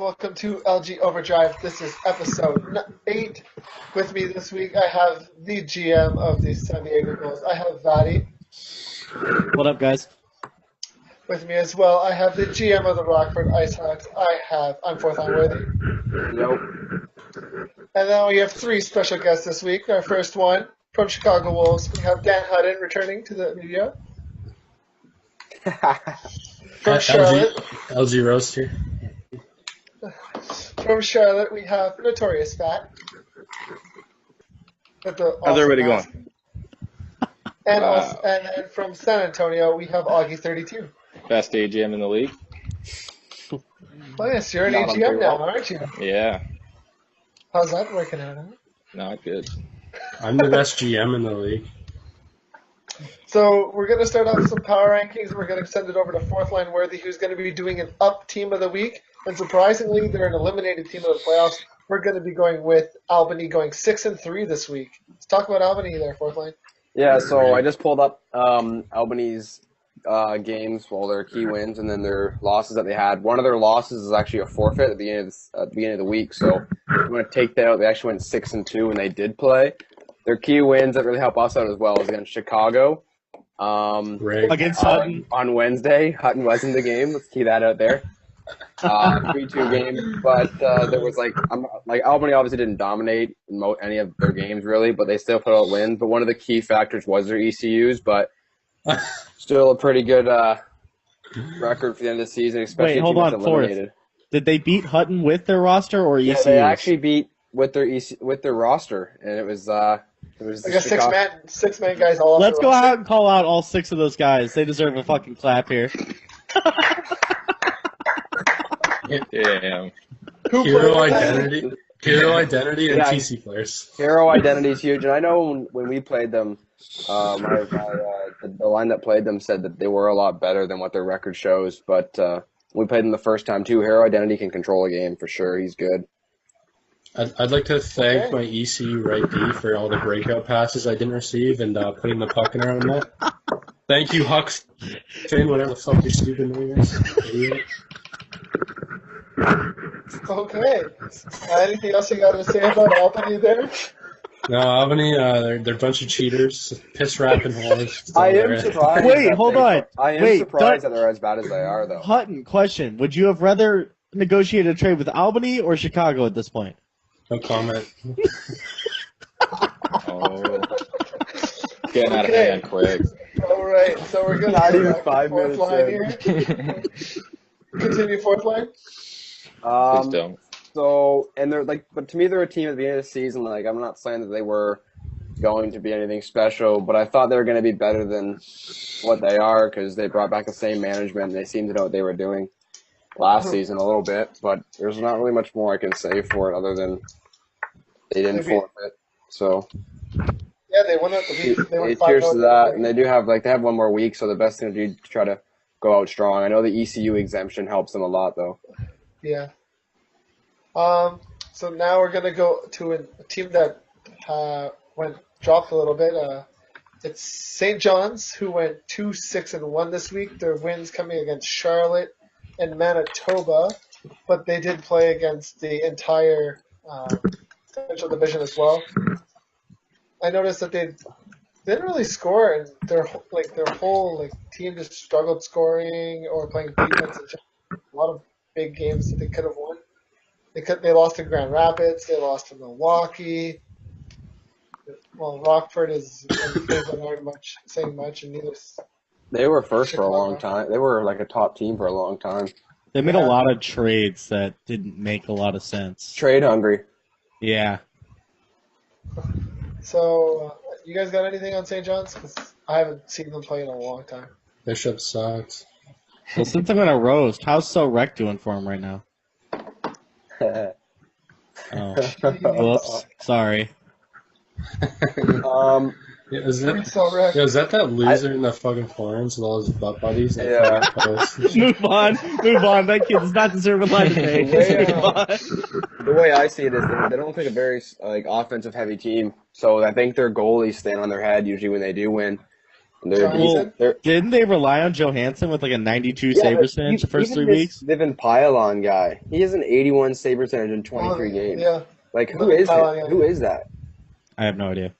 welcome to LG Overdrive. This is episode 8. With me this week, I have the GM of the San Diego Gulls. I have Vadi. What up, guys? With me as well, I have the GM of the Rockford Icehawks. I'm Fourth Line Worthy. Nope. And then we have 3 special guests this week. Our first one, from Chicago Wolves, we have Dan Hutton returning to the media. From Charlotte. LG Roast here. From Charlotte, we have Notorious Fat. How's everybody going? And, and then from San Antonio, we have Augie32. Best AGM in the league. Well, yes, you're an AGM now, aren't you? Yeah. How's that working out, huh? Not good. I'm the best GM in the league. So we're going to start off with some power rankings. We're going to send it over to Fourth Line Worthy, who's going to be doing an up team of the week. And surprisingly, they're an eliminated team of the playoffs. We're going to be going with Albany going 6-3 this week. Let's talk about Albany there, Fourth Line. Yeah, so I just pulled up Albany's games, their key wins, and then their losses that they had. One of their losses is actually a forfeit at the beginning of the week. So I'm going to take that out. They actually went 6-2 when they did play. Their key wins that really help us out as well is against Chicago. Against Hutton on Wednesday. Hutton was in the game. Let's key that out there. 3-2 game, but there was Albany obviously didn't dominate any of their games really, but they still put out wins. But one of the key factors was their ECUs, but still a pretty good record for the end of the season, especially Wait, hold on, eliminated. Did they beat Hutton with their roster or ECUs? Yeah, they actually beat with their roster, and it was like a six-man guys all. Let's go out and call out all 6 of those guys. They deserve a fucking clap here. Yeah. Hero identity, and TC players. Hero identity is huge, and I know when we played them, the line that played them said that they were a lot better than what their record shows. But we played them the first time too. Hero identity can control a game for sure. He's good. I'd like to thank my ECU right D for all the breakout passes I didn't receive and putting the puck in our own net. Thank you, Hucks. Whatever the fuck your stupid name is. Okay. Anything else you got to say about Albany there? No, Albany, they're a bunch of cheaters, piss rapping whores. I am surprised. Wait, hold on. I am surprised that they're as bad as they are, though. Hutton, question. Would you have rather negotiated a trade with Albany or Chicago at this point? No comment. Getting out of hand quick. All right, so we're going to go back to Fourth Line here. Continue Fourth Line. Please don't. So, and they're but to me, they're a team at the end of the season. I'm not saying that they were going to be anything special, but I thought they were going to be better than what they are because they brought back the same management. And they seemed to know what they were doing last season a little bit, but there's not really much more I can say for it other than they didn't forfeit. So, yeah, they won at the week. They won 5-0. Cheers to that, and they do have they have one more week, so the best thing to do to try to go out strong. I know the ECU exemption helps them a lot, though. Yeah. So now we're gonna go to a team that dropped a little bit. It's St. John's, who went 2-6-1 this week. Their wins coming against Charlotte and Manitoba, but they did play against the entire Central Division as well. I noticed that they didn't really score, and their whole team just struggled scoring or playing defense. A lot of big games that they could have won. They lost to Grand Rapids. They lost to Milwaukee. Well, Rockford aren't saying much, and neither. They were first for a long time. They were a top team for a long time. They made a lot of trades that didn't make a lot of sense. Trade hungry. Yeah. So, you guys got anything on St. John's? 'Cause I haven't seen them play in a long time. Bishop sucks. Well, since I'm gonna roast, how's So Rec doing for him right now? Oh, whoops. Sorry. Is that loser in the fucking Florence with all his butt buddies? Yeah. Move on. That kid does not deserve a life pay. The way I see it is they don't take a very offensive heavy team, so I think their goalies stand on their head usually when they do win. They're Johansson? Didn't they rely on Johansson with like a 92 save percentage the first 3 weeks? Even Pylon guy, he has an 81 save percentage in 23 games. Yeah. Like, who Living is Pylon, it? yeah. Who is that? I have no idea.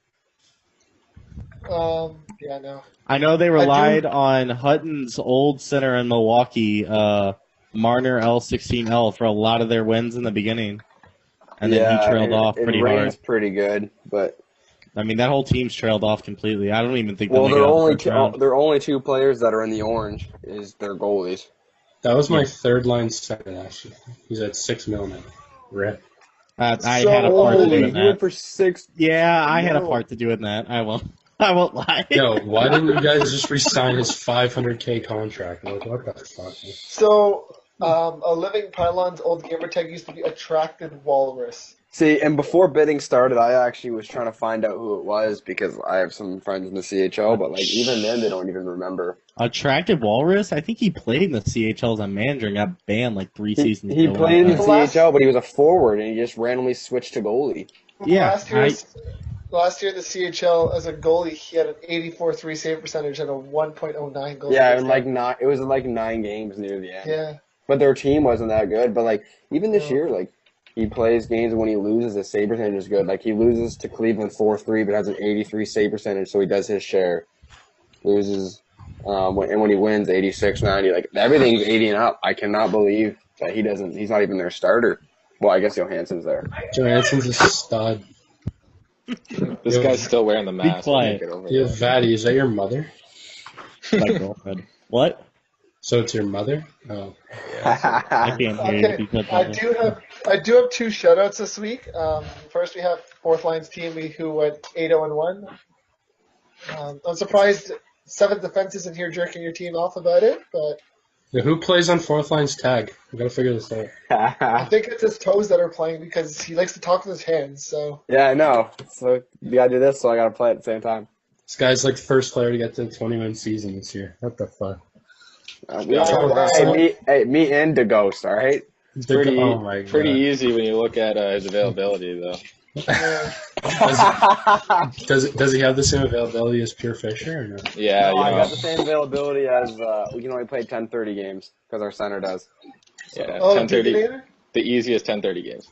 Yeah, no. I know they relied on Hutton's old center in Milwaukee, Marner L16L, for a lot of their wins in the beginning. And then he trailed off pretty hard. Rain's pretty good, but I mean, that whole team's trailed off completely. I don't even think well, they'll make it out of the first round. there are only 2 players that are in the orange is their goalies. That was my third line center last year. He's at $6 million. Rip. I had a part to do in You went that. for 6. Yeah, I had a part to do in that. I won't lie. Yo, why didn't you guys just re-sign his $500K contract? Like, what the fuck? So, a Living Pylon's old gamer tag used to be Attracted Walrus. See, and before bidding started, I actually was trying to find out who it was because I have some friends in the CHL, but like even then, they don't even remember. Attractive Walrus? I think he played in the CHL as a manager and got banned like 3 seasons ago. He played in the CHL, but he was a forward, and he just randomly switched to goalie. Yeah, Last year in the CHL as a goalie, he had an 84.3 save percentage and a 1.09 goal. Yeah, and it was like 9 games near the end. Yeah. But their team wasn't that good. But like even this year, like he plays games when he loses, his save percentage is good. Like he loses to Cleveland 4-3, but has an 83 save percentage, so he does his share. Loses, and when he wins, 86-90. Like everything's 80 and up. I cannot believe that he's not even their starter. Well, I guess Johansson's there. Johansson's a stud. This guy's still wearing the mask. quiet. Yeah, Vatty, is that your mother? My girlfriend. What? So it's your mother? Oh. I can't hear you Okay, because I do have 2 shoutouts this week. First, we have Fourth Line's team who went 8-0-1. I'm surprised 7th Defense isn't here jerking your team off about it, but Yeah, who plays on fourth line's tag? We gotta figure this out. I think it's his toes that are playing because he likes to talk with his hands. So Yeah, I know. So you gotta do this, so I gotta play at the same time. This guy's like the first player to get to the 20-win season this year. What the fuck? Me and the Ghost, all right? Pretty, Oh my God. pretty easy when you look at his availability, though. Does he have the same availability as Pure Fisher or no? Yeah, No, you I know. got the same availability as we can only play 10-30 games because our center does. Yeah, oh, 10:30. Deacon? The easiest 10:30 games.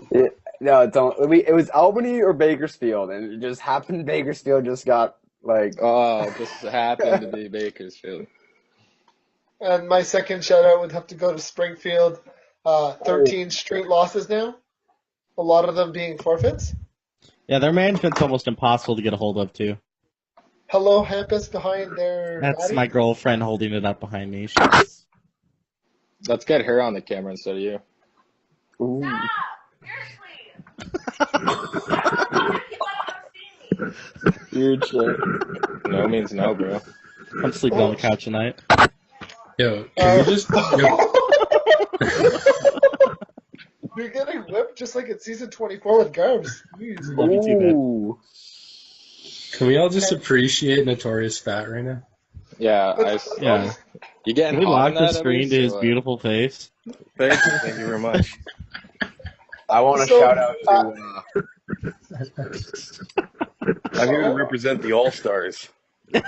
No, it was Albany or Bakersfield, and it just happened. Bakersfield just got like Oh, this happened to be Bakersfield. And my second shout out would have to go to Springfield. 13 straight losses now. A lot of them being forfeits. Yeah, their management's almost impossible to get a hold of, too. Hello, Hampus behind their. That's body. my girlfriend holding it up behind me. She's... Let's get her on the camera instead of you. ooh. Weird shit. No means no, bro. I'm sleeping on the couch tonight. Yo, can we just... Yo, You're getting whipped just like in season 24 with Garbs. Jeez. Love you too, man. Ooh. can we all just appreciate Notorious Fat right now? Yeah, Yeah. You getting Can we hot lock on the that, screen Elise, to or his what? beautiful face? Thank you very much. I want to So, shout out to. I'm here to represent the All Stars. Yeah,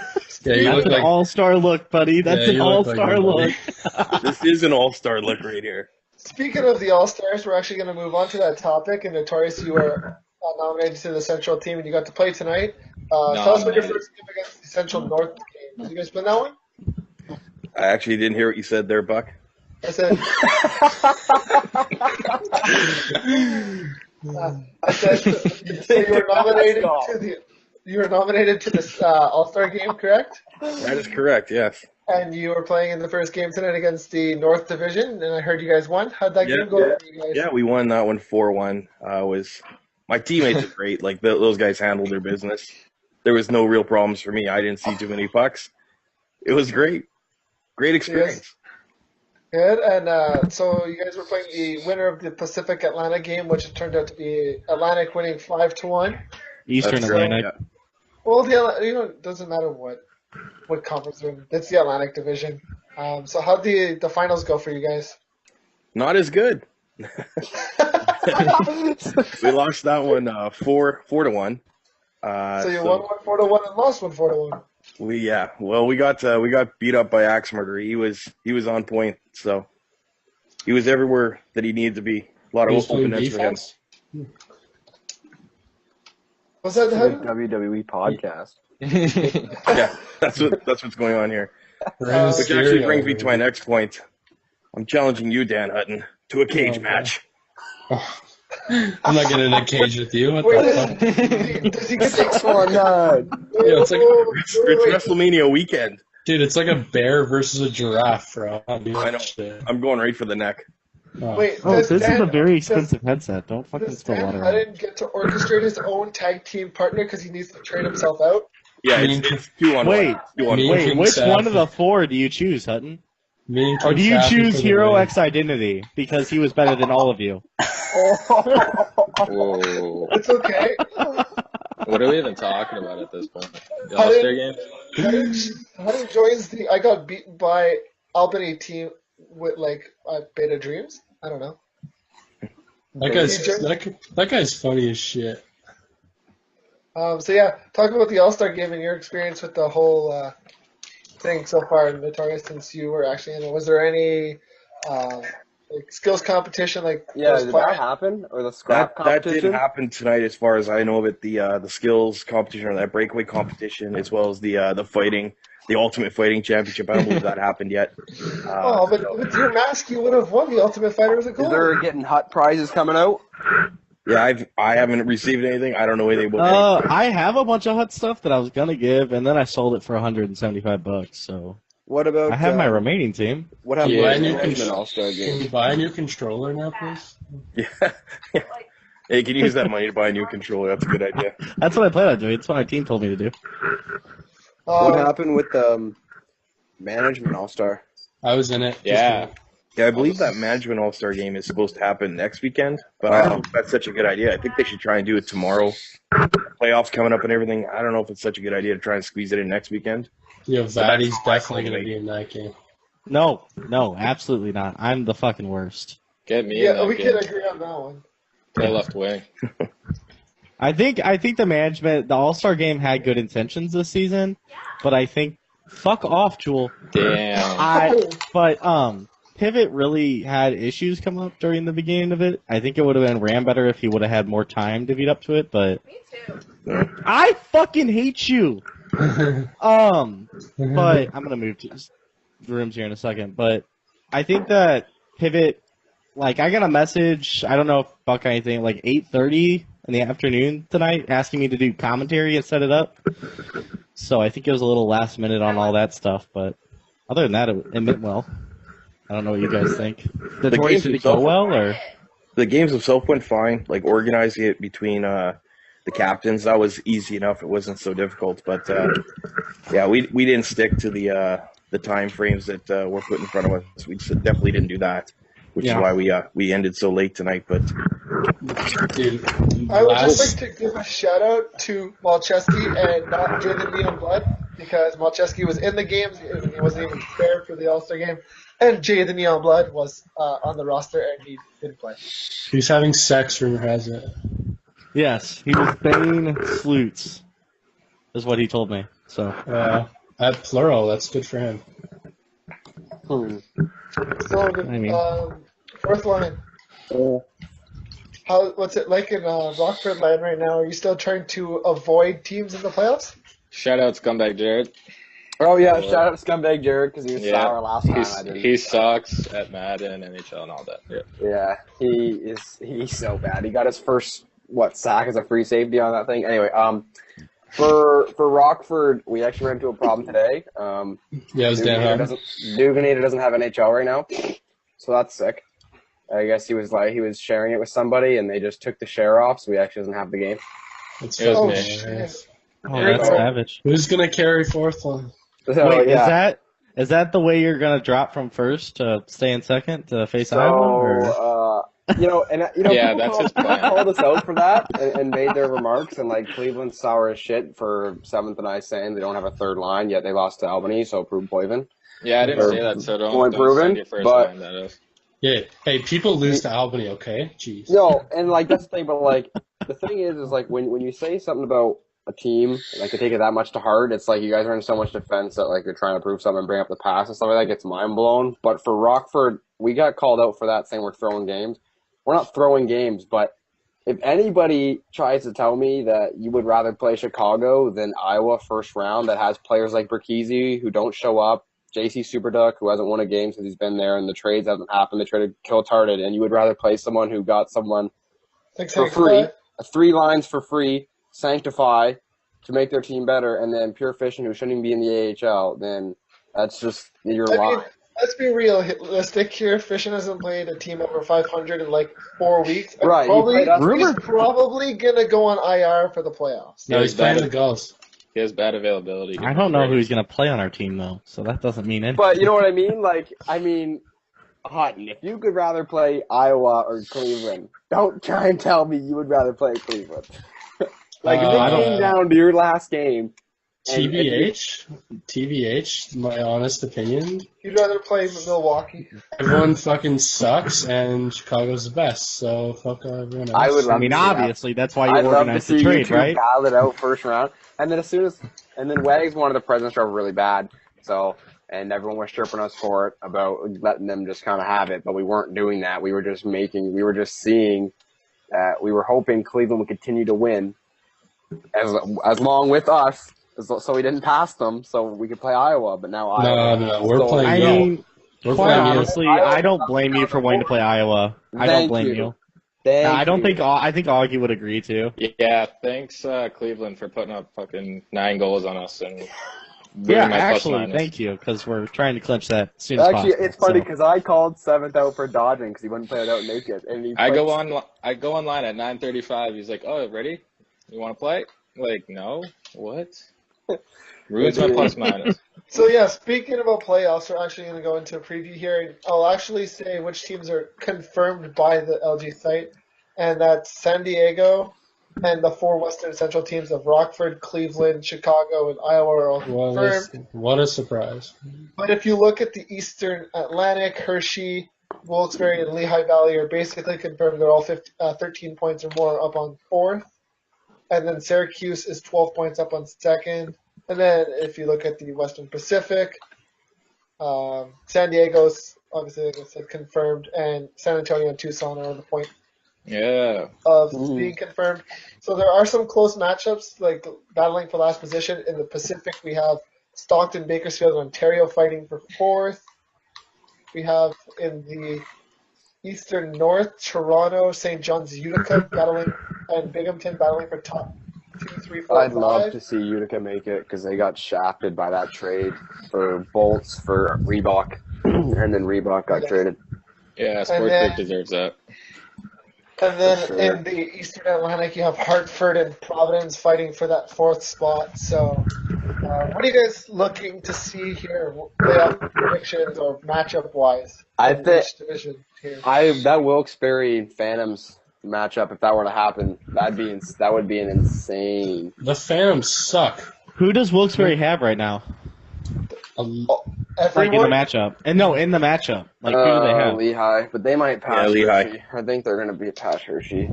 you That's look an like... all-star look, buddy. That's Yeah, an you look like all-star one, look. buddy. This is an All Star look right here. Speaking of the All Stars, we're actually going to move on to that topic. And Notorious, you were nominated to the Central team, and you got to play tonight. Tell us about your first game against the Central North game. Did you guys win that one? I actually didn't hear what you said there, Buck. I said. I said. So you were nominated to the. You were nominated to this All-Star game, correct? That is correct, yes. And you were playing in the first game tonight against the North Division, and I heard you guys won. How'd that game go for you guys? Yeah, we won that one 4-1. My teammates are great. Like those guys handled their business. There was no real problems for me. I didn't see too many pucks. It was great. Great experience. Good. And so you guys were playing the winner of the Pacific Atlantic game, which turned out to be Atlantic winning 5-1. Eastern That's right, Atlantic. yeah. Well, it doesn't matter what conference they're in. It's the Atlantic Division. So how'd the finals go for you guys? Not as good. We lost that one 4-1. So you won 1 4-1 and lost 1 4-1. We got beat up by Axe Murder. He was on point, so he was everywhere that he needed to be. A lot He of was playing openness for him. defense. Was that It's a him? WWE podcast. Yeah, that's what's going on here. Rey Which Mysterio. actually brings me to my next point. I'm challenging you, Dan Hutton, to a cage Okay. match. I'm not getting in a cage with you. What Wait, the fuck? does he get 619. Yeah, it's like- It's WrestleMania weekend. Dude, it's like a bear versus a giraffe, bro. I know. Shit. I'm going right for the neck. Oh. Wait, Oh, does this is Dan- a very expensive headset. Don't fucking Does spill Dan water on it. Hutton get to orchestrate his own tag team partner because he needs to trade himself out? Yeah, Me it's 2-on-1. Wait, 2-on-1. Me- Wait, which Sad. one of the four do you choose, Hutton? Me and Or King do you Kathy choose for the Hero win. X Identity because he was better than all of you? Whoa. It's okay. What are we even talking about at this point? The All-Star game? Hutton joins the I got beaten by Albany team with Beta Dreams. I don't know. That guy's funny as shit. So yeah, talking about the All-Star game and your experience with the whole thing so far, Victoria, since you were actually in it, was there any skills competition Yeah, those did players? that happen? Or the scrap That competition? didn't happen tonight, as far as I know of it. The skills competition or that breakaway competition, as well as the fighting, the Ultimate Fighting Championship. I don't believe that happened yet. But with your mask, you would have won the Ultimate Fighter as a Is goal. there getting hot prizes coming out? Yeah, I haven't received anything. I don't know anything about it. I have a bunch of Hut stuff that I was gonna give, and then I sold it for $175. So What about I have my remaining team. what happened Yeah, with you the can- Management All-Star Can game? you buy a new controller now, please? Yeah. Hey, can you use that money to buy a new controller? That's a good idea. That's what I plan on doing. That's what my team told me to do. What happened with the Management All-Star? I was in it. Just Yeah. Yeah, I believe that Management All-Star game is supposed to happen next weekend, but I don't know if that's such a good idea. I think they should try and do it tomorrow. Playoffs coming up and everything. I don't know if it's such a good idea to try and squeeze it in next weekend. Yo, that's Vadi's my definitely point. going to be in that game. No, absolutely not. I'm the fucking worst. Get me in Yeah, that we game. can agree on that one. Play left wing. I think the All-Star game had good intentions this season, but I think fuck off, Jewel. Damn. But Pivot really had issues come up during the beginning of it. I think it would have been ran better if he would have had more time to beat up to it, but Me too. I fucking hate you. But I'm gonna move to rooms here in a second. But I think that Pivot, I got a message. I don't know if fuck anything. 8:30 in the afternoon tonight, asking me to do commentary and set it up. So I think it was a little last minute on all that stuff. But other than that, it went well. I don't know what you guys think. The games did it go themselves- well, or The games themselves went fine. Organizing it between the captains, that was easy enough. It wasn't so difficult. But yeah, we didn't stick to the time frames that were put in front of us. We definitely didn't do that, which is why we ended so late tonight. But Dude, I would last- just like to give a shout out to Malcheski and not Jaden Neon Blood because Malcheski was in the games and he wasn't even prepared for the All-Star game. And Jay the Neon Blood was on the roster and he didn't play. He's having sex, rumor has it. yes, he was Bane Sleuts, is what he told me. So At plural, that's good for him. So the I mean- fourth line. What's it like in Rockford land right now? Are you still trying to avoid teams in the playoffs? Shout out Scumbag Jared. Oh yeah, shout out to Scumbag Jared because he was Yeah. sour last time. I didn't. He sucks at Madden, NHL, and all that. Yeah. Yeah, he's so bad. He got his first sack as a free safety on that thing. Anyway, for Rockford, we actually ran into a problem today. Yeah, it was Dan Hutton. Duganator doesn't have NHL right now, so that's sick. I guess he was sharing it with somebody, and they just took the share off, so he actually doesn't have the game. It's It was Oh, me. shit. that's savage. Who's going to carry fourth one? So, Wait, yeah. is that the way you're gonna drop from first to stay in second to face Iowa? Or? Yeah, that's his people plan. called us out for that and made their remarks, and Cleveland's sour as shit for 7th and I saying they don't have a third line yet they lost to Albany, so prove Poivin. Yeah, I didn't Or say that, so point don't proven, send your first but- line, that is. Yeah. Hey, people lose to Albany, okay? Jeez. No, and that's the thing, but the thing is when you say something about a team, like, to take it that much to heart. It's like you guys are in so much defense that, like, you're trying to prove something and bring up the pass and stuff like that gets mind blown. But for Rockford, we got called out for that, saying we're throwing games. We're not throwing games, but if anybody tries to tell me that you would rather play Chicago than Iowa first round that has players like Berkeyze who don't show up, JC Superduck, who hasn't won a game since he's been there, and the trades haven't happened, they traded Kiltarted, and you would rather play someone who got someone for free, 3 lines for free, Sanctify to make their team better, and then Pure Fishing, who shouldn't even be in the AHL, then that's just your line. Let's be realistic here. Fishing hasn't played a team over 500 in like 4 weeks. Right. He's probably going to go on IR for the playoffs. No, he's playing the Gulls. He has bad availability. I don't know who he's going to play on our team, though, so that doesn't mean anything. But you know what I mean? Like, Hutton, if you could rather play Iowa or Cleveland, don't try and tell me you would rather play Cleveland. Like, if it came down to your last game. TBH, my honest opinion. You'd rather play Milwaukee. Everyone fucking sucks, and Chicago's the best, so fuck everyone else. Obviously, that's why you organized the trade, right? Battle it out first round. And then Wags wanted the President's Trophy really bad, and everyone was chirping us for it about letting them just kind of have it, but we weren't doing that. We were just seeing that we were hoping Cleveland would continue to win as long with us, so we didn't pass them, so we could play Iowa. But now No, we're playing. Quite honestly, I don't blame you for wanting to play Iowa. I don't blame you. I think Augie would agree too. Yeah, thanks Cleveland for putting up fucking 9 goals on us and. Yeah, actually, thank you, because we're trying to clinch that as soon as possible. Actually, it's funny because I called 7th out for dodging because he wouldn't play it out naked. And I go online at 9:35. He's like, "Oh, ready? You want to play?" I'm like, no. What? Ruins my plus minus. So yeah, speaking about playoffs, we're actually going to go into a preview here. I'll actually say which teams are confirmed by the LG site, and that's San Diego, and the 4 Western Central teams of Rockford, Cleveland, Chicago, and Iowa are all confirmed. What a surprise. But if you look at the Eastern Atlantic, Hershey, Wilkes-Barre, and Lehigh Valley are basically confirmed. They're all 13 points or more up on 4th. And then Syracuse is 12 points up on 2nd. And then if you look at the Western Pacific, San Diego's obviously, like I said, confirmed, and San Antonio and Tucson are on the point of being confirmed. So there are some close matchups, like battling for last position. In the Pacific, we have Stockton, Bakersfield, and Ontario fighting for 4th. We have in the Eastern North, Toronto, St. John's, Utica battling, and Binghamton battling for top 2, 3, 4, I'd 5. love to see Utica make it because they got shafted by that trade for Bolts for Reebok, and then Reebok got traded. Yeah, Sports Group deserves that. And then in the Eastern Atlantic, you have Hartford and Providence fighting for that 4th spot. So what are you guys looking to see here, playoff predictions or matchup-wise? I think division here? that Wilkes-Barre Phantoms matchup, if that were to happen, that would be an insane. The Phantoms suck. Who does Wilkes-Barre have right now? Like in the matchup. And no, in the matchup. Like who do they have? Lehigh, but they might pass Lehigh. Hershey. I think they're going to be past Hershey.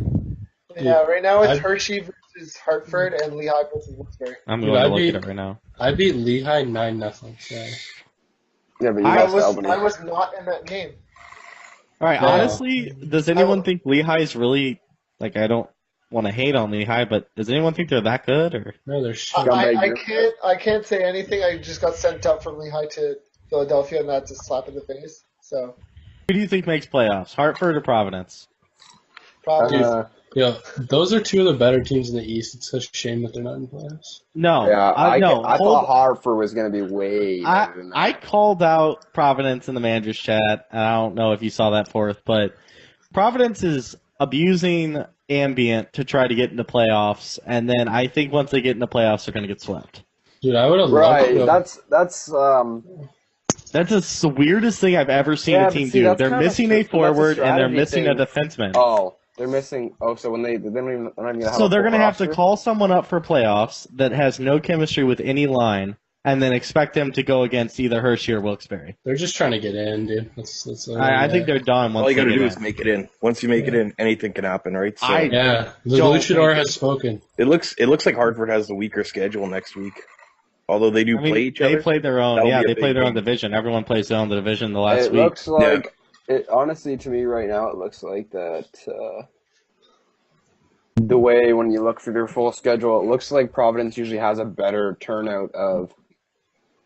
Yeah, right now it's Hershey versus Hartford and Lehigh versus Wilkes-Barre. I'm going to look at it right now. I beat Lehigh 9-0. So. Yeah, but I was not in that game. All right, honestly, does anyone think Lehigh is really, like, I don't want to hate on Lehigh, but does anyone think they're that good? Or no, they're shit. I can't say anything. I just got sent up from Lehigh to Philadelphia, and that's a slap in the face. So, who do you think makes playoffs, Hartford or Providence? Providence. Those are 2 of the better teams in the East. It's such a shame that they're not in playoffs. No, yeah, I thought Hartford was going to be way better than that. I called out Providence in the manager's chat, and I don't know if you saw that forth, but Providence is abusing Ambient to try to get into playoffs, and then I think once they get into playoffs, they're going to get swept. Dude, I would have loved to. That's the weirdest thing I've ever seen a team do. They're missing a forward, and they're missing a defenseman. Oh. They're missing. Oh, so when they're not even gonna have. So they're going to have to call someone up for playoffs that has no chemistry with any line, and then expect them to go against either Hershey or Wilkes-Barre. They're just trying to get in, dude. That's I think they're done once All you they got to get do in. is make it in. Once you make it in, anything can happen, right? So Yeah, the Don't luchador think has spoken. it looks like Hartford has the weaker schedule next week. Although they do I mean, play each they other. played their own. That'll Yeah, be a they big played their own game. division. Everyone plays their own division the last It week. looks like it. Honestly, to me right now, it looks like that. The way when you look through their full schedule, it looks like Providence usually has a better turnout of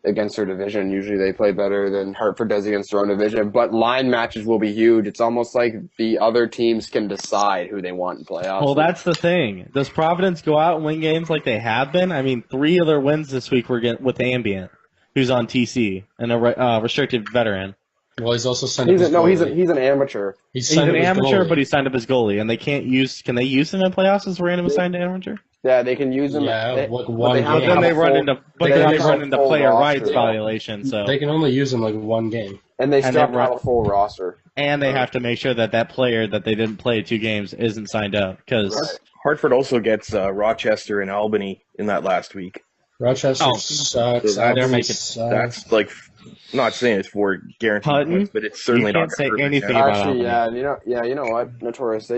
against their division. Usually they play better than Hartford does against their own division. But line matches will be huge. It's almost like the other teams can decide who they want in playoffs. Well, that's the thing. Does Providence go out and win games like they have been? I mean, 3 of their wins this week were with Ambient, who's on TC and a restricted veteran. Well, he's also signed he's up as goalie. he's an amateur. He's He's signed an up as amateur, goalie. but he signed up as goalie, and they can't use. Can they use him in playoffs as a random assigned amateur? Yeah, they can use them. Yeah, they, like but one they game. have But to then have they a run full- into. But they then have they to run have a into full player roster. rights violation. So They can only use him like one game. and they and still they have to have run- a full roster. and they have to make sure that player that they didn't play 2 games isn't signed up because Hartford also gets Rochester and Albany in that last week. Rochester Oh. sucks. So they're Albany making- sucks. That's like, I'm not saying it's for guaranteed Hutton? points, but it's certainly You not can't gonna say hurt their anything chances. about Actually, Albany. you know what, Notorious.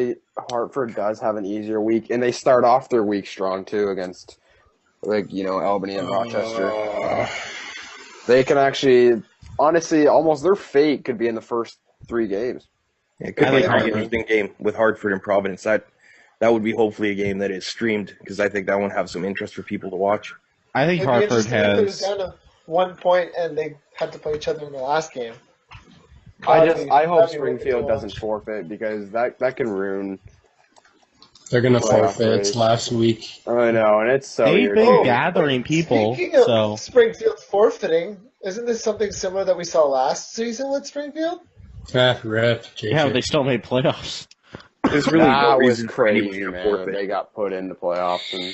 Hartford does have an easier week, and they start off their week strong too against, Albany and Rochester. They can actually, honestly, almost their fate could be in the first 3 games. It could I be like an Hartford. interesting game with Hartford and Providence. That would be hopefully a game that is streamed because I think that one have some interest for people to watch. I think It'd be Hartford interesting if it was has. down to 1 point and they had to play each other in the last game. I That'd be- hope that'd be really good Springfield to doesn't watch. forfeit because that can ruin. They're gonna Playoff forfeit. race. It's last week. I know, and it's so They've been irritating. gathering people, Speaking of so Springfield forfeiting, isn't this something similar that we saw last season with Springfield? Rip. JJ. yeah, they still made playoffs. There's really no That was reason for anybody crazy, to man. forfeit. They got put into playoffs, and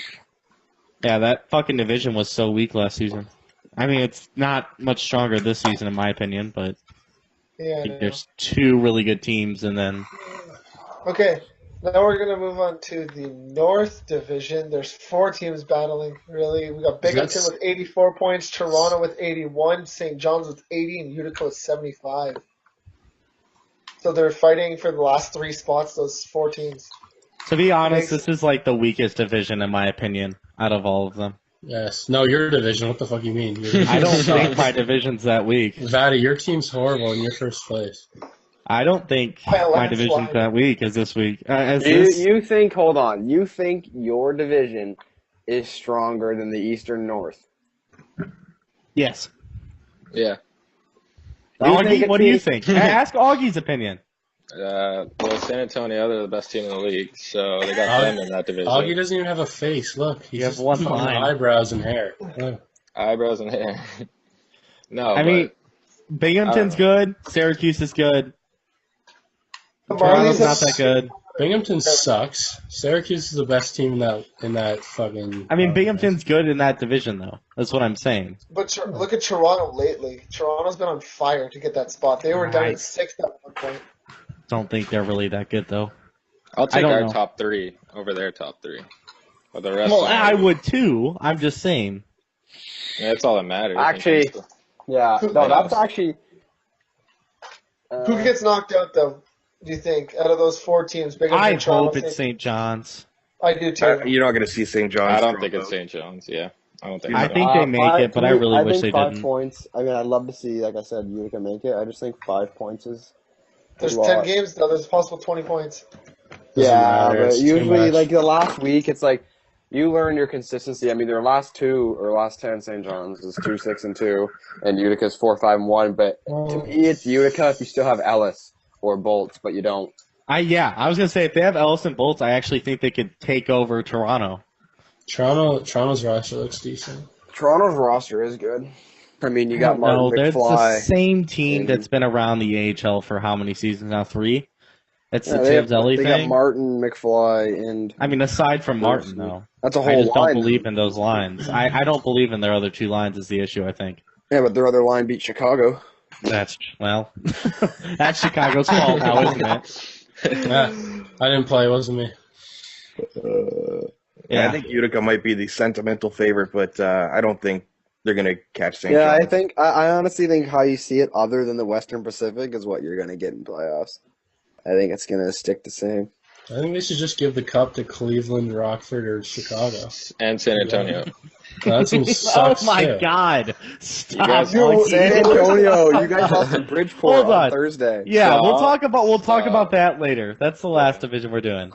Yeah, that fucking division was so weak last season. I mean, it's not much stronger this season, in my opinion, but Yeah. I I think know. there's 2 really good teams, and then Okay, now we're gonna move on to the North Division. There's 4 teams battling. Really, we got Binghamton That's- with 84 points, Toronto with 81, St. John's with 80, and Utica with 75. So they're fighting for the last 3 spots. Those 4 teams. to be honest, this is like the weakest division, in my opinion, out of all of them. Yes. No, your division. What the fuck you mean? Your I don't division think sucks. my division's that weak. Vada, your team's horrible and you're first place. I don't think By a my landslide. division's that weak as this week. As you this, you think? Hold on, you think your division is stronger than the Eastern North? yes. Yeah. Augie, what do you think? Ask Augie's opinion. Well, San Antonio, they're the best team in the league, so they got them in that division. Augie doesn't even have a face. Look, he's You have just one fucking line. eyebrows and hair. Look. Eyebrows and hair. No, I mean, Binghamton's good. Syracuse is good. The Toronto's Marlies not have- that good. Binghamton sucks. Syracuse is the best team in that fucking. I mean, Binghamton's good in that division, though. That's what I'm saying. But look at Toronto lately. Toronto's been on fire to get that spot. They were down Right. at 6th at one point. Don't think they're really that good, though. I'll take don't our know. top 3 over their top 3. But the rest Well, of them, I would too. I'm just saying. Yeah, that's all that matters. Actually, yeah, no, that's actually. Who gets knocked out though? Do you think out of those 4 teams? Binghamton, I Toronto, hope it's St. John's. I do too. You're not going to see St. John's. I don't throw think it's out. St. John's. Yeah, I don't think. I so. think they make it, but I really wish they 5 didn't. points. I mean, I'd love to see, like I said, Utica make it. I just think 5 points is. There's a 10 lot. games though. There's a possible 20 points. Doesn't Yeah, matter, but it's too usually, much. like the last week, it's like you learn your consistency. I mean, their last 2 or last 10 St. John's is 2-6-2, and Utica's 4-5-1. But to me, it's Utica if you still have Ellis or Bolts, but you don't. I was gonna say if they have Ellison Bolts, I actually think they could take over Toronto. Toronto's roster looks decent. Toronto's roster is good. I mean, you got No, Martin they're the McFly. same team and- that's been around the AHL for how many seasons now? 3. It's Yeah, the they Tim Zelli got thing. Martin McFly, and I mean, aside from Martin, though, that's a I whole just line. don't believe in those lines. I don't believe in their other 2 lines is the issue. I think Yeah, but their other line beat Chicago. that's that's Chicago's fault now, isn't it? Yeah, I didn't play. It wasn't me. Yeah, I think Utica might be the sentimental favorite, but I don't think they're gonna catch St. Yeah, John's. I honestly think how you see it, other than the Western Pacific, is what you're gonna get in playoffs. I think it's gonna stick the same. I think they should just give the cup to Cleveland, Rockford, or Chicago. And San Antonio. That team Oh sucks my too. God! You guys- Stop. Yo, Monkey. San Antonio, you guys lost to Bridgeport Hold on on. Thursday. Yeah, Stop. we'll talk Stop. about that later. That's the last division we're doing.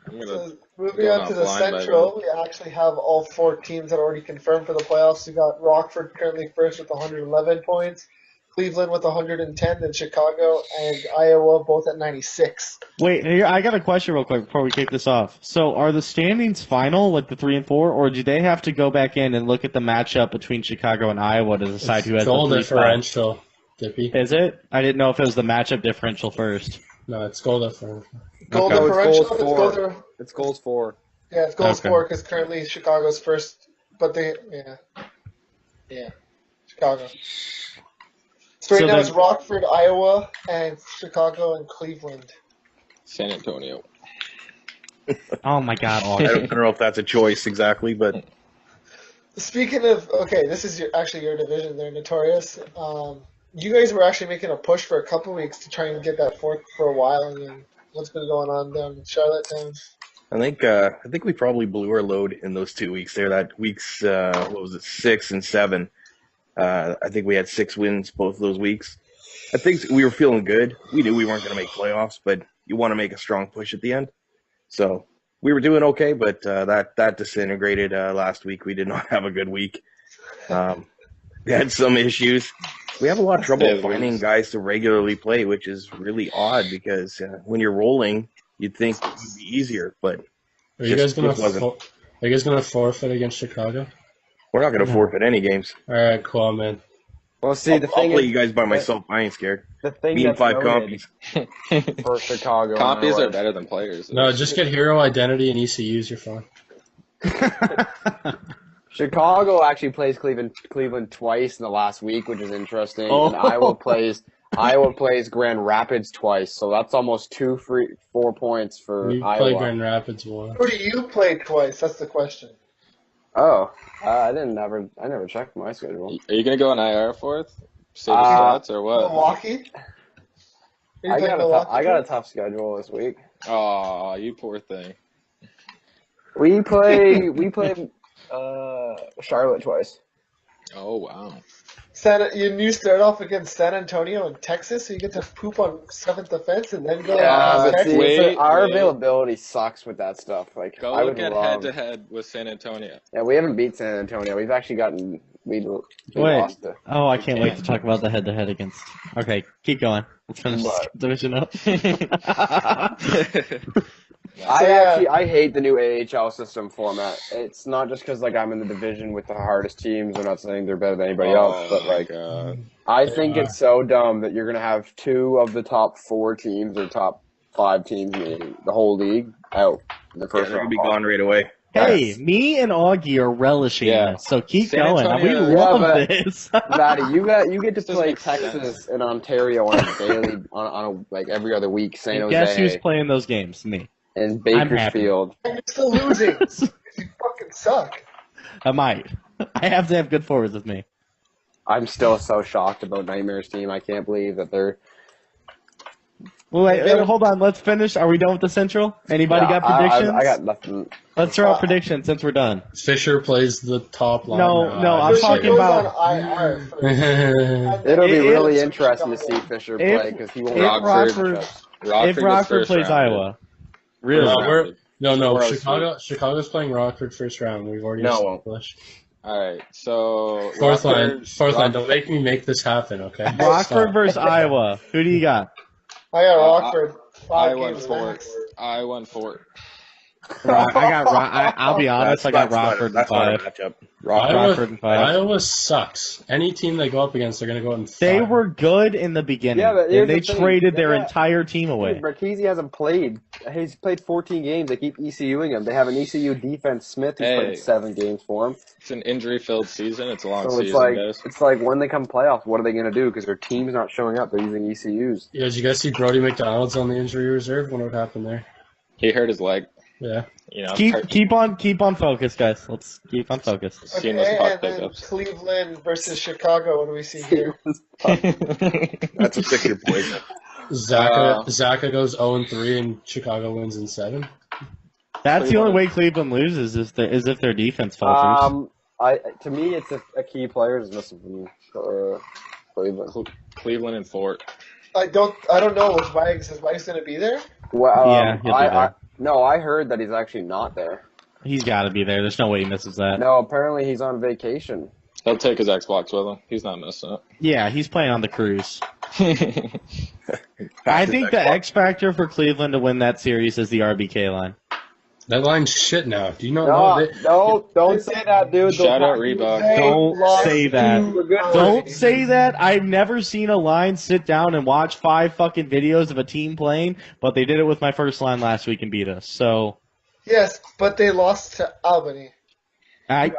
I'm gonna So moving Going on to the offline by Central, we actually have all 4 teams that are already confirmed for the playoffs. We got Rockford currently first with 111 points, Cleveland with 110, then Chicago and Iowa both at 96. Wait, here, I got a question real quick before we kick this off. So, are the standings final, like the 3 and 4, or do they have to go back in and look at the matchup between Chicago and Iowa to decide who has Goal the 3 spot? differential, Dippy. Is it? I didn't know if it was the matchup differential first. No, it's goal differential. Goal Okay. differential, It's goals for. it's It's goals for. yeah, it's goals Okay. for because currently Chicago's first, but Chicago. So right So now then- it's Rockford, Iowa, and Chicago and Cleveland. San Antonio. Oh my God, I Augie. don't know if that's a choice exactly, but Speaking of, okay, this is actually your division there, Notorious. You guys were actually making a push for a couple weeks to try and get that fourth for a while, and then what's been going on down in Charlottetown? I think we probably blew our load in those 2 weeks there. That weeks, what was it, 6 and 7. I think we had 6 wins both of those weeks. I think we were feeling good. We knew we weren't going to make playoffs, but you want to make a strong push at the end. So we were doing okay, but that disintegrated last week. We did not have a good week. We had some issues. We have a lot of trouble Yeah, finding weeks. guys to regularly play, which is really odd because when you're rolling, you'd think it would be easier, but Are you guys Just- gonna just wasn't. Are you guys gonna forfeit against Chicago? we're not going to forfeit any games. All right, cool, man. Well, see, I'll the thing play is, you guys by myself. I ain't scared. the thing Me and that's 5 noted compies. for Chicago. and Compies Iowa are better than players. No, just get hero identity and ECUs. You're fine. Chicago actually plays Cleveland twice in the last week, which is interesting. Oh. And Iowa plays Grand Rapids twice, so that's almost 4 points for We play Iowa. Grand Rapids one. Who do you play twice? That's the question. Oh, I never checked my schedule. Are you gonna go on IR fourth? Save the Uh, slots or what? Milwaukee? Are you I playing got Milwaukee? a tough schedule this week. Oh, you poor thing. We play Charlotte twice. Oh wow. You start off against San Antonio in Texas, so you get to poop on 7th defense and then go Yeah, against but Texas. see, Wait, our wait. availability sucks with that stuff. Like, Go I look would at love. head to head with San Antonio. Yeah, we haven't beat San Antonio. We've actually gotten we Wait. lost to. Oh, I can't wait to talk about the head-to-head against. Okay, keep going. Let's finish this But- division up. I hate the new AHL system format. It's not just because like I'm in the division with the hardest teams. I'm not saying they're better than anybody else, but my like God. I think it's so dumb that you're gonna have 2 of the top 4 teams or top 5 teams in the whole league out in the Yeah, first they're round. going to be gone right away. Hey, me and Augie are relishing Yeah. this, so keep San going. Antonio- We Yeah, love but- this. Matty, you get to This play makes sense. Texas and Ontario on a daily on a like every other week. San And guess who's Jose playing those games? Me. and I'm happy. Bakersfield. And you're still losing. You fucking suck. I might. I have to have good forwards with me. I'm still so shocked about Nightmare's team. I can't believe that they're. Well, wait, hold on. Let's finish. Are we done with the Central? Anybody Yeah, got predictions? I got nothing. Let's throw out predictions since we're done. Fisher plays the top line. No, I'm Fisher talking goes about- on IR first. It'll be It- really it's- interesting to see Fisher if- play because he won't if have Rockford- matchups. Rockford If gets Rockford first plays round. Iowa. Really? No, Or else Chicago's playing Rockford first round. We've already No. established. All right, so Fourth Rockford- line. Don't make me make this happen, okay? Rockford Stop. versus Iowa. Who do you got? I got Rockford. 5 I won games four. max. I won 4. I'll be honest. I got Rockford in That's not a 5. matchup. Rockford in 5. Iowa sucks. Any team they go up against, they're going to go in 5. They were good in the beginning. Yeah, but here's and they the thing. traded their Yeah. entire team away. Marchese hasn't played. He's played 14 games. They keep ECUing him. They have an ECU defense. Smith who's Hey. played 7 games for him. It's an injury-filled season. It's a long So season, guys. it's like when they come playoffs, what are they going to do? Because their team's not showing up. They're using ECUs. Yeah, did you guys see Brody McDonald's on the injury reserve? What would happen there? He hurt his leg. Yeah. You know, Keep on focus, guys. Let's keep on focus. seeing those Okay, puck and then pickups. Cleveland versus Chicago. What do we see here? That's a pick your poison. Zaka goes 0-3 and Chicago wins in 7. That's the only way Cleveland loses is if their defense falters. To me, it's a key player is missing from Cleveland. Cleveland and Fort. I don't know. Is Wags going to be there? Well, Yeah, he'll be there. No, I heard that he's actually not there. He's got to be there. There's no way he misses that. No, apparently he's on vacation. He'll take his Xbox with him. He's not missing it. Yeah, he's playing on the cruise. I think the X factor for Cleveland to win that series is the RBK line. That line's shit now. Do you not No, don't say that, dude. Shout out Reebok. Don't say that. Don't say that. I've never seen a line sit down and watch 5 fucking videos of a team playing, but they did it with my first line last week and beat us. So, Yes, but they lost to Albany.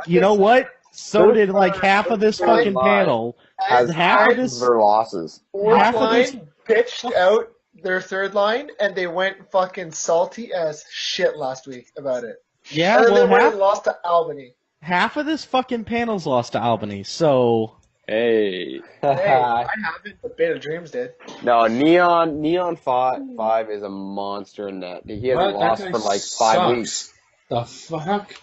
you know what? So did like half of this fucking panel. Has half of this their losses. Fourth half of this. line bitched out their third line, and they went fucking salty as shit last week about it. Yeah, And then well, they went and lost to Albany. half of this fucking panel's lost to Albany. So Hey. Hey, I haven't, but Beta Dreams did. No, Neon 5 is a monster in net. He hasn't lost for like 5 weeks. The fuck?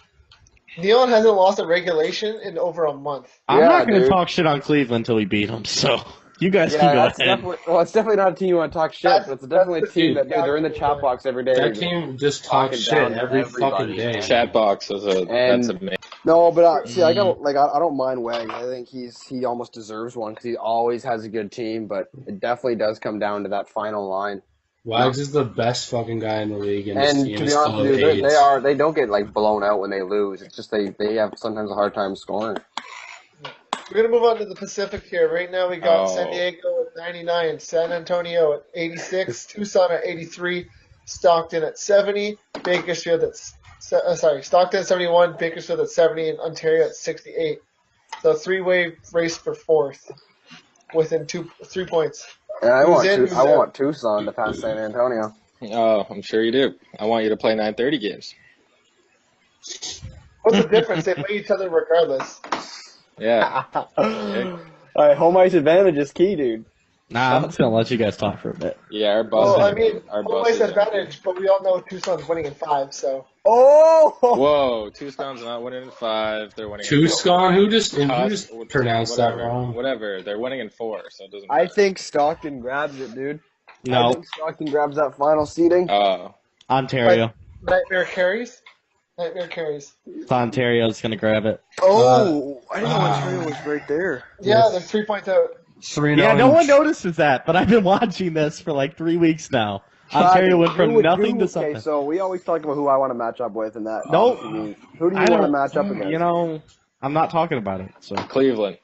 Neon hasn't lost a regulation in over a month. I'm Yeah, not going to dude. talk shit on Cleveland until we beat them. So you guys Yeah, can go that's ahead. it's definitely not a team you want to talk shit, but it's definitely a That's the team that, team. dude, they're in the chat box every day. That team just talks Talking shit down every everybody. fucking day. Chat box is that's amazing. No, but see, I don't mind Wang. I think he almost deserves one because he always has a good team, but it definitely does come down to that final line. Wags is the best fucking guy in the league, and And his to team be is honest full with of you, AIDS. they don't get like blown out when they lose. It's just they have sometimes a hard time scoring. We're going to move on to the Pacific here. Right now we got Oh. San Diego at 99, San Antonio at 86, Tucson at 83, Stockton at 70, Bakersfield at Stockton at 71, Bakersfield at 70, and Ontario at 68. So 3-way race for fourth within 3 points. And I Who's in, who's out? want Tucson to pass San Antonio. Oh, I'm sure you do. I want you to play 9:30 games. What's the difference? They play each other regardless. Yeah. All right, home ice advantage is key, dude. Nah, I'm just going to let you guys talk for a bit. Yeah, our bus. Well, I mean, our home bus ice is advantage, but we all know Tucson's winning in 5, so. Oh! Whoa, Tucson's not winning in 5. They're winning in Tucson? Who just Tucson, pronounced that wrong? Whatever. They're winning in 4, so it doesn't matter. I think Stockton grabs it, dude. I No, think Stockton grabs that final seeding. Oh. Ontario. Nightmare carries? Nightmare carries. It's Ontario's going to grab it. Oh, I didn't know Ontario was right there. Yeah, they're 3 points out. 3-0. Yeah, no one notices that, but I've been watching this for like 3 weeks now. Ontario went from nothing to something. Okay, so we always talk about who I want to match up with, and that. Nope. obviously means- Who do you I want to don't- match up against? You know, I'm not talking about it, so Cleveland.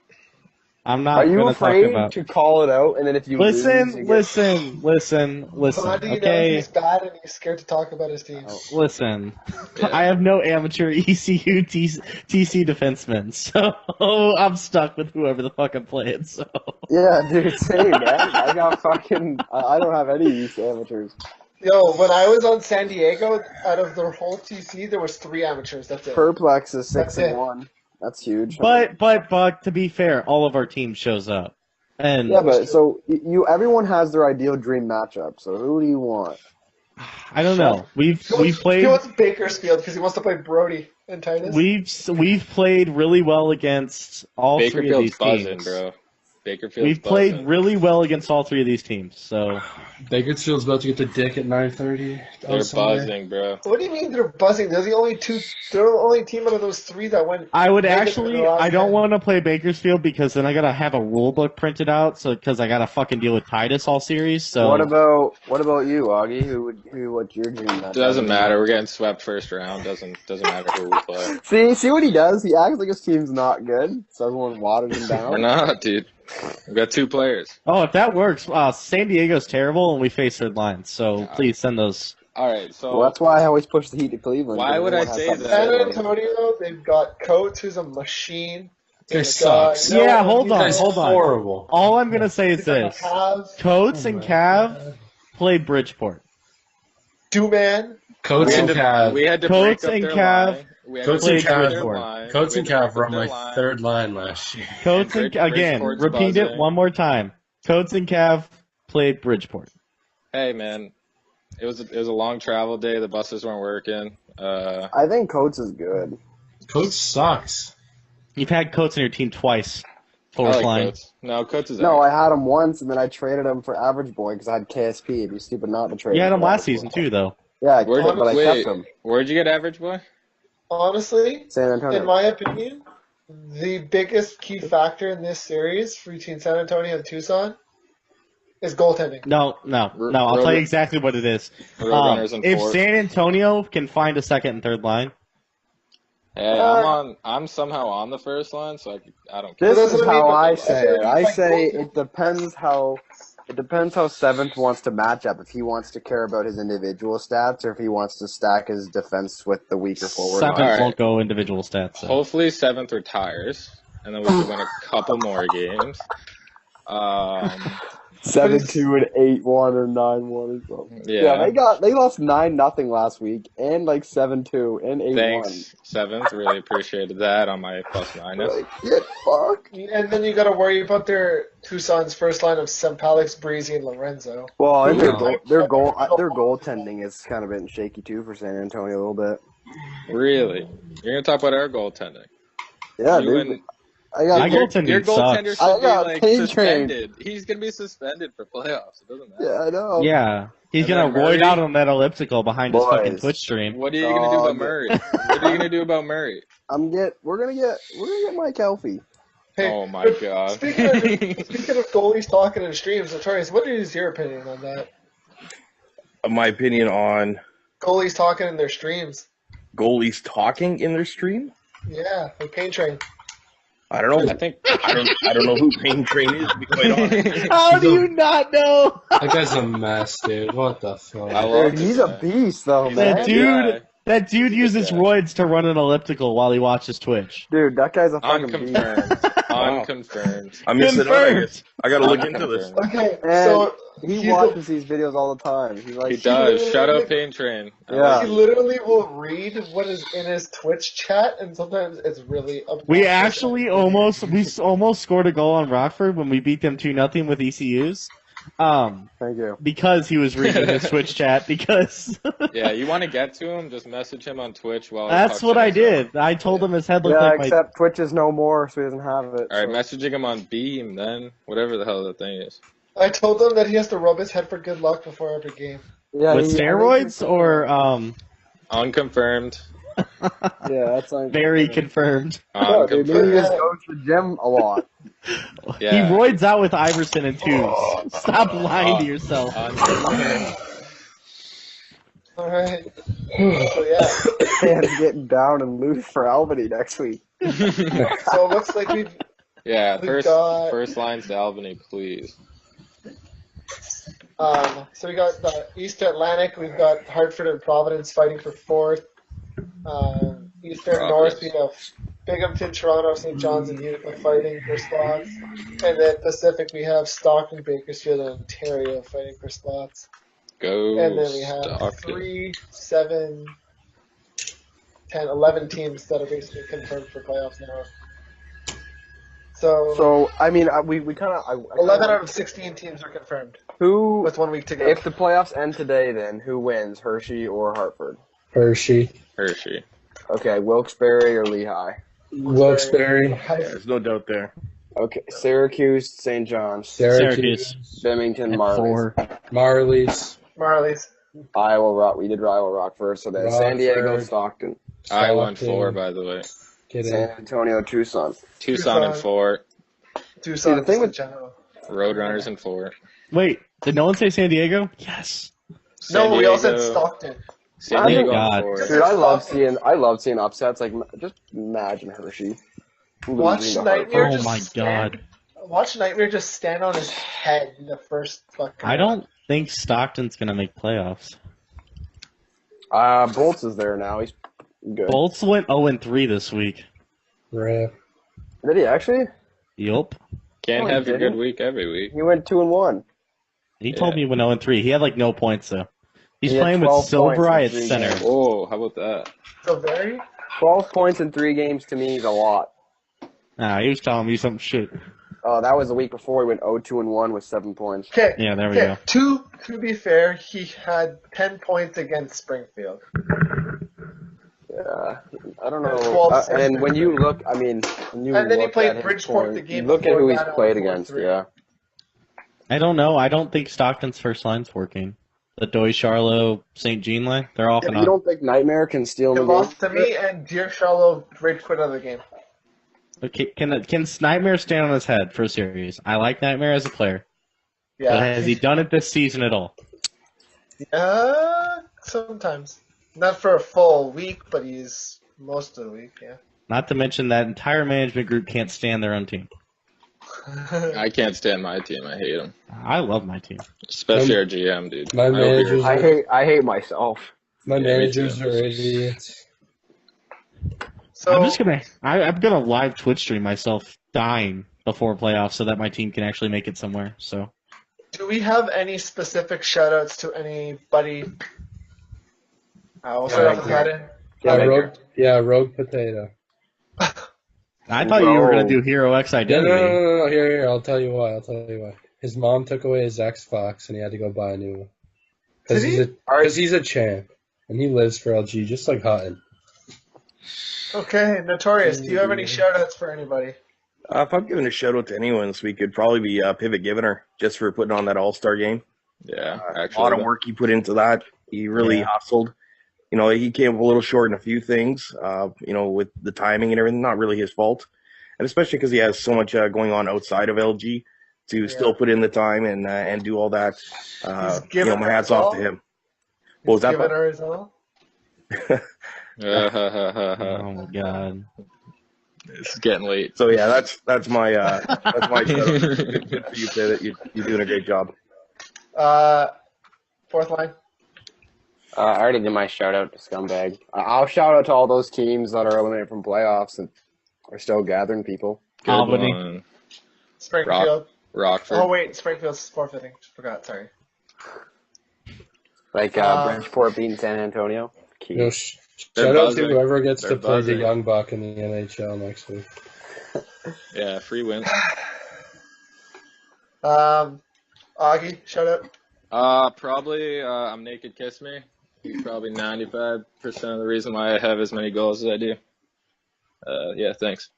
I'm not Are you going to talk afraid about. to call it out, and then if you lose, you Listen. So how do you know Okay, he's bad and he's scared to talk about his team? listen. I have no amateur ECU TC defensemen, so I'm stuck with whoever the fuck I'm playing. So Yeah, dude, same, man. I got fucking. I don't have any East amateurs. Yo, when I was on San Diego, out of the whole TC, there was 3 amateurs. That's it. Perplex is That's it. 6-1. That's huge. But to be fair, all of our team shows up, and Yeah, but so everyone has their ideal dream matchup. So who do you want? I don't know. We've He played. wants Bakersfield because he wants to play Brody and Titus. We've played really well against all 3 of Bakerfield's these buzzing, teams. bro. Bakerfield's We've played buzzing. really well against all 3 of these teams. So Bakersfield's about to get the dick at 9:30. They're buzzing, bro. What do you mean they're buzzing? They're the only team out of those 3 that went. I would Negative actually. in the last I don't game. want to play Bakersfield because then I gotta have a rule book printed out. So because I gotta fucking deal with Titus all series. So What about you, Augie? What's your dream matchup? Doesn't matter. We're getting swept first round. Doesn't matter who we play. See what he does? He acts like his team's not good, so everyone waters him We're down. not, dude. We've got 2 players. oh, if that works, San Diego's terrible and we face third line. So please send those. All right, so Well, that's why I always push the Heat to Cleveland. Why would I say San that? Antonio, they've got Coates, who's a machine. They They've suck. got Yeah, Noah, hold he's on, a- That's hold on. horrible. All I'm gonna say is he's got this: Cavs. Coates and Cav played Bridgeport. Dooman. Coates and Cav. We had to Coates break up and their Cav. line. We had Coates to and break up Cav. their line. Coates We and had to Cav break were up on their my line. third line last year. Coates and again, Bridgeport's repeat it buzzing. one more time. Coates and Cav played Bridgeport. Hey man, it was a long travel day. The buses weren't working. I think Coates is good. Coates sucks. You've had Coates on your team twice. I Fourth like line. Coates. No, Coates is No, alright. I had him once, and then I traded him for Average Boy because I had KSP. It'd be stupid not to trade You had him for last Average season Boy. too, though. Yeah, Where'd, but I wait, kept him. where'd you get Average Boy? Honestly, San Antonio. in my opinion, the biggest key factor in this series between San Antonio and Tucson is goaltending. No. I'll tell you exactly what it is. Roadrunners and If Fort. San Antonio can find a second and third line, Hey, I'm somehow on the first line, so I don't care. This That's is what I mean, how but I I say feel it. like I it's like say goaltending. it depends how Seventh wants to match up. If he wants to care about his individual stats, or if he wants to stack his defense with the weaker forward seventh line. Alright. won't go individual stats. So. Hopefully Seventh retires, and then we can win a couple more games. 7-2 and 8-1 or 9-1 or something. Yeah. They lost 9-0 last week and like 7-2 and 8-1. Thanks, Seventh. Really appreciated that on my plus minus. Like, get fucked. And then you got to worry about their Tucson's first line of Sempalex, Breezy, and Lorenzo. Well, and No. their goaltending has kind of been shaky too for San Antonio a little bit. Really? You're gonna talk about our goaltending? Yeah, You dude. and- I got My your goaltending goaltender sucks. I should be got like pain trained. suspended. He's gonna be suspended for playoffs. It doesn't matter. Yeah, I know. Yeah, he's And gonna then Murray? roid out on that elliptical behind his fucking Boys. Twitch stream. What are you gonna do about Dog. Murray? What are you gonna do about Murray? We're gonna get Mike Elfie. Hey, Oh my but god. Speaking of goalies talking in streams, Notorious, what is your opinion on that? My opinion on Goalies talking in their streams. goalies talking in their stream. Yeah, like Pain Train. I don't know. I think I don't know who Pain Train is, to be quite honest. How do you not know? That guy's a mess, dude. What the fuck? I love Dude, this he's a guy. beast though, He's man. That a dude, guy. that dude uses guy. roids to run an elliptical while he watches Twitch. Dude, that guy's a fucking beast. Unconfirmed. Wow. Unconfirmed. I missed it out, I Confirmed. guess. I gotta look into this. Unconfirmed. Okay, And so he he's watches these videos all the time. He's like, He does. literally- Shout out Pain Train. I Yeah. like he it. literally will read what is in his Twitch chat, and sometimes it's really obnoxious. We actually almost scored a goal on Rockford when we beat them 2-0 with ECUs. Thank you. Because he was reading his Twitch chat. Because Yeah, you want to get to him? Just message him on Twitch while. that's what I did. I told him his head looked Yeah, like my. except Twitch is no more, so he doesn't have it. All right, so- messaging him on Beam then, whatever the hell that thing is. I told him that he has to rub his head for good luck before every game. Yeah, With I think steroids he- or Unconfirmed. Yeah, that's like very confirmed. No, dude, maybe he Unconfirmed. just goes to the gym a lot. Yeah. He roids out with Iverson and twos. Stop lying to yourself. Unconfirmed. All right. So yeah. Man's getting down and loose for Albany next week. So it looks like we've Yeah, We first got- first lines to Albany, please. so we got the East Atlantic. We've got Hartford and Providence fighting for fourth. Eastern North, we have Binghamton, Toronto, St. John's, and Utica fighting for spots. And then Pacific, we have Stockton, Bakersfield, and Ontario fighting for spots. Go. And then we have Stockton. 3, 7, 10, 11 teams that are basically confirmed for playoffs now. So I mean, we kind of 11 out of 16 teams are confirmed who with 1 week to go. if the playoffs end today, then who wins, Hershey or Hartford? Hershey. Hershey. Okay, Wilkes-Barre or Lehigh? Wilkes-Barre. There's no doubt there. Okay, Syracuse, St. John's, Syracuse. Bennington, At Marlies, 4. Marlies. Marlies. Iowa Rock. We did Iowa Rock first, so then San Diego, Rockford. Stockton, I won Stockton. 4, by the way. Kidding. San Antonio, Tucson. Tucson and Tucson. 4. Tucson, See, the thing in with- general. Roadrunners and 4. Wait, did no one say San Diego? Yes. San No, we all said Diego- Stockton. San Thank Diego God. and 4. Dude, I love seeing upsets. Like, just imagine Hershey. Watch losing to Nightmare Hartford. Oh my God. Watch Nightmare just stand on his head in the first fucking. I don't think Stockton's gonna make playoffs. Bolts is there now. He's good. Bolts went 0-3 this week. Rip. Did he actually? Yup. Can't No, he have a didn't. good week every week. He went 2-1. He told Yeah. me he went 0-3. He had like no points though. He's He had playing with 12 points Silverai in at 3 center. games. Oh, how about that? So very. 12 points in 3 games to me is a lot. Nah, he was telling me some shit. Oh, that was the week before he went 0-2-1 with 7 points. Okay. Yeah, there we go. To be fair, he had 10 points against Springfield. Yeah, I don't know. 12 And when you look, I mean, when you And then he look played at his Bridgeport point, the game you look at before who he's that on played 4-3. against. Yeah, I don't know. I don't think Stockton's first line's working. The Doy Charlo St. Jean line, they're off yeah and but you on. don't think Nightmare can steal He him a game? lost to me, and Dear Shallow rage quit out of the game. Okay, can Nightmare stand on his head for a series? I like Nightmare as a player, but Yeah. has he done it this season at all? Sometimes. Not for a full week, but he's most of the week, yeah. Not to mention that entire management group can't stand their own team. I can't stand my team. I hate them. I love my team. Especially our GM, dude. My I hope managers you're- I hate myself. My Yeah, me managers too. are idiots. So, I'm gonna live Twitch stream myself dying before playoffs so that my team can actually make it somewhere. So do we have any specific shout-outs to anybody? We'll start off with that. Rogue Potato. I thought you were gonna do Hero X No, Identity. no. Here. I'll tell you why. His mom took away his Xbox, and he had to go buy a new one. Did he? Because he's a champ, and he lives for LG, just like Hutton. Okay, Notorious, do you have any shout-outs for anybody? If I'm giving a shout out to anyone this week, it'd probably be Pivot Givener, just for putting on that All-Star game. Yeah, A actually. lot of work he put into that. He really hustled. You know, he came up a little short in a few things, with the timing and everything. Not really his fault. And especially because he has so much going on outside of LG to still put in the time and do all that. My hat's off to him. What was that? Giving her his all? Oh my god. It's getting late. So yeah, that's my shout out. Good for you, Pivot. You're doing a great job. Fourth line. I already did my shout out to Scumbag. I'll shout out to all those teams that are eliminated from playoffs and are still gathering people. Good Albany. one. Springfield. Rockford. Oh, wait, Springfield's forfeiting. Forgot, sorry. Like Bridgeport beating San Antonio. Key. Shout out to buzzing. whoever gets They're to play buzzing. the Young Buck in the NHL next week. Yeah, free win. Augie, shout out. Probably I'm Naked Kiss Me. He's probably 95% of the reason why I have as many goals as I do. Yeah, thanks.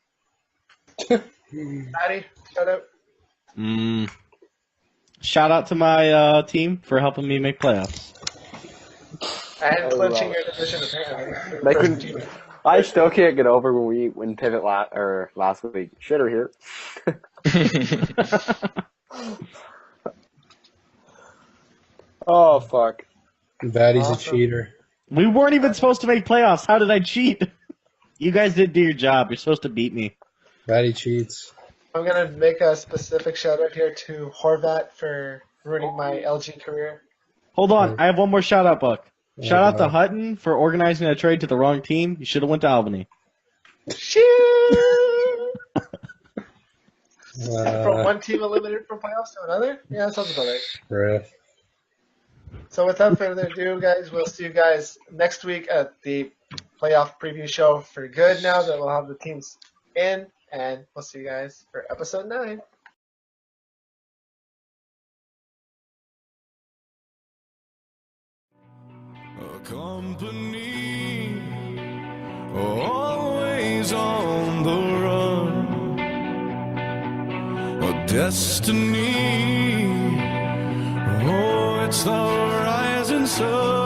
Maddie, shout out. Shout out to my team for helping me make playoffs. And clinching your division, apparently. They couldn't. I still can't get over when Pivot last week. Shitter here. Oh fuck. Batty's Awesome. a cheater. We weren't even supposed to make playoffs. How did I cheat? You guys didn't do your job. You're supposed to beat me. Batty cheats. I'm going to make a specific shout out here to Horvat for ruining my LG career. Hold on. I have one more shout out, Buck. Shout out to wow. Hutton for organizing a trade to the wrong team. You should have went to Albany. From one team eliminated from playoffs to another? Yeah, that sounds about right. Riff. So without further ado, guys, we'll see you guys next week at the playoff preview show for good now that we'll have the teams in, and we'll see you guys for episode 9. A company always on the run, a destiny. Oh, it's the rising sun.